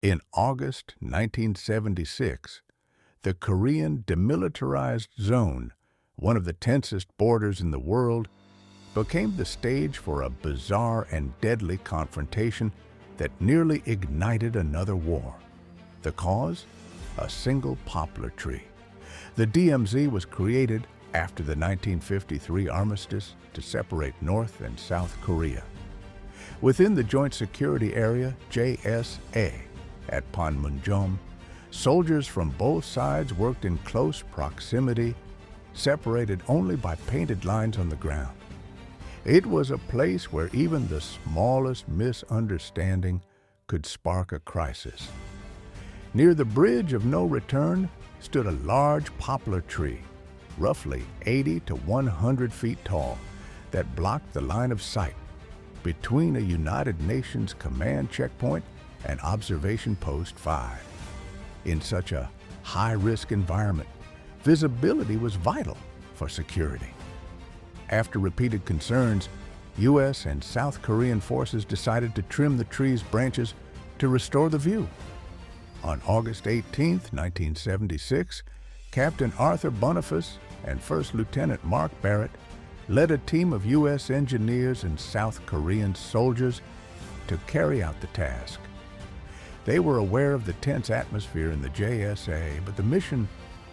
In August 1976, the Korean Demilitarized Zone, one of the tensest borders in the world, became the stage for a bizarre and deadly confrontation that nearly ignited another war. The cause? A single poplar tree. The DMZ was created after the 1953 armistice to separate North and South Korea. Within the Joint Security Area, JSA, at Panmunjom, soldiers from both sides worked in close proximity, separated only by painted lines on the ground. It was a place where even the smallest misunderstanding could spark a crisis. Near the bridge of no return stood a large poplar tree, roughly 80 to 100 feet tall, that blocked the line of sight between a United Nations command checkpoint and Observation Post 5. In such a high-risk environment, visibility was vital for security. After repeated concerns, U.S. and South Korean forces decided to trim the tree's branches to restore the view. On August 18, 1976, Captain Arthur Boniface and First Lieutenant Mark Barrett led a team of U.S. engineers and South Korean soldiers to carry out the task. They were aware of the tense atmosphere in the JSA, but the mission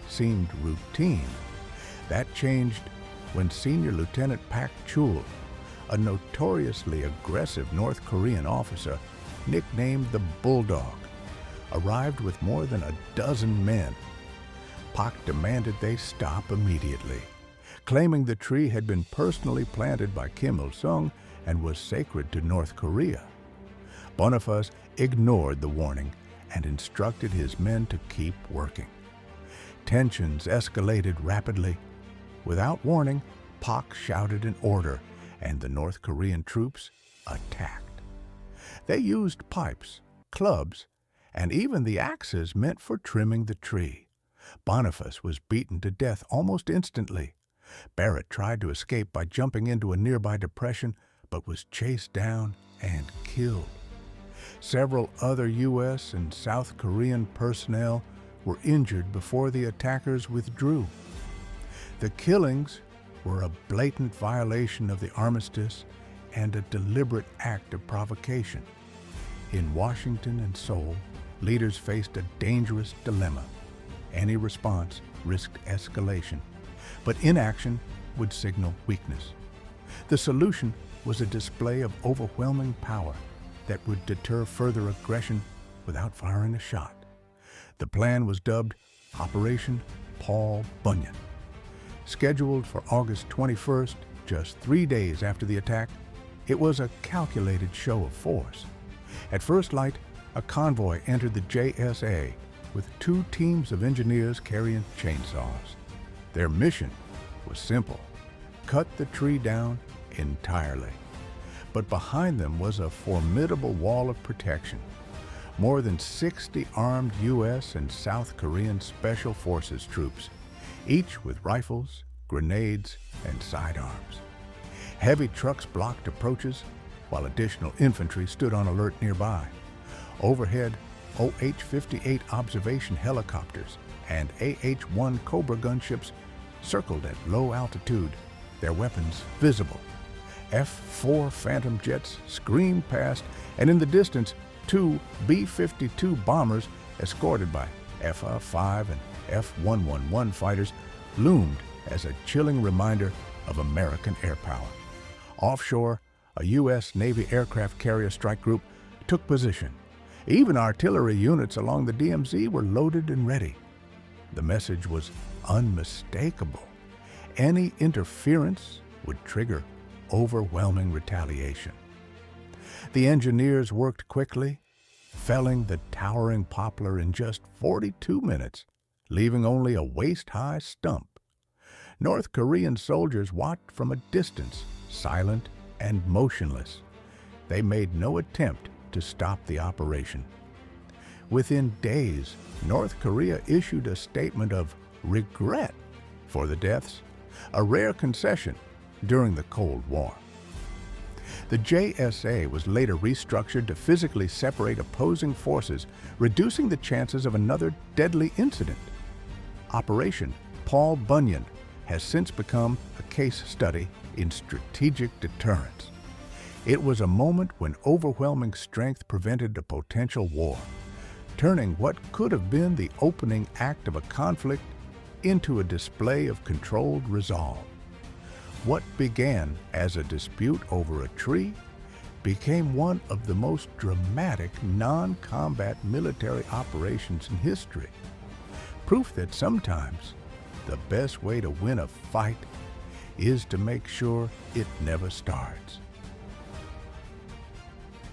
seemed routine. That changed when Senior Lieutenant Pak Chul, a notoriously aggressive North Korean officer nicknamed the Bulldog, arrived with more than a dozen men. Pak demanded they stop immediately, claiming the tree had been personally planted by Kim Il-sung and was sacred to North Korea. Boniface ignored the warning and instructed his men to keep working. Tensions escalated rapidly. Without warning, Pak shouted an order, and the North Korean troops attacked. They used pipes, clubs, and even the axes meant for trimming the tree. Boniface was beaten to death almost instantly. Barrett tried to escape by jumping into a nearby depression, but was chased down and killed. Several other U.S. and South Korean personnel were injured before the attackers withdrew. The killings were a blatant violation of the armistice and a deliberate act of provocation. In Washington and Seoul, leaders faced a dangerous dilemma. Any response risked escalation, but inaction would signal weakness. The solution was a display of overwhelming power that would deter further aggression without firing a shot. The plan was dubbed Operation Paul Bunyan. Scheduled for August 21st, just 3 days after the attack, it was a calculated show of force. At first light, a convoy entered the JSA with 2 teams of engineers carrying chainsaws. Their mission was simple: cut the tree down entirely. But behind them was a formidable wall of protection. More than 60 armed U.S. and South Korean Special Forces troops, each with rifles, grenades, and sidearms. Heavy trucks blocked approaches, while additional infantry stood on alert nearby. Overhead, OH-58 observation helicopters and AH-1 Cobra gunships circled at low altitude, their weapons visible. F-4 Phantom jets screamed past, and in the distance, 2 B-52 bombers escorted by F-5 and F-111 fighters loomed as a chilling reminder of American air power. Offshore, a U.S. Navy aircraft carrier strike group took position. Even artillery units along the DMZ were loaded and ready. The message was unmistakable. Any interference would trigger overwhelming retaliation. The engineers worked quickly, felling the towering poplar in just 42 minutes, leaving only a waist-high stump. North Korean soldiers watched from a distance, silent and motionless. They made no attempt to stop the operation. Within days, North Korea issued a statement of regret for the deaths, a rare concession during the Cold War. The JSA was later restructured to physically separate opposing forces, reducing the chances of another deadly incident. Operation Paul Bunyan has since become a case study in strategic deterrence. It was a moment when overwhelming strength prevented a potential war, turning what could have been the opening act of a conflict into a display of controlled resolve. What began as a dispute over a tree became one of the most dramatic non-combat military operations in history. Proof that sometimes the best way to win a fight is to make sure it never starts.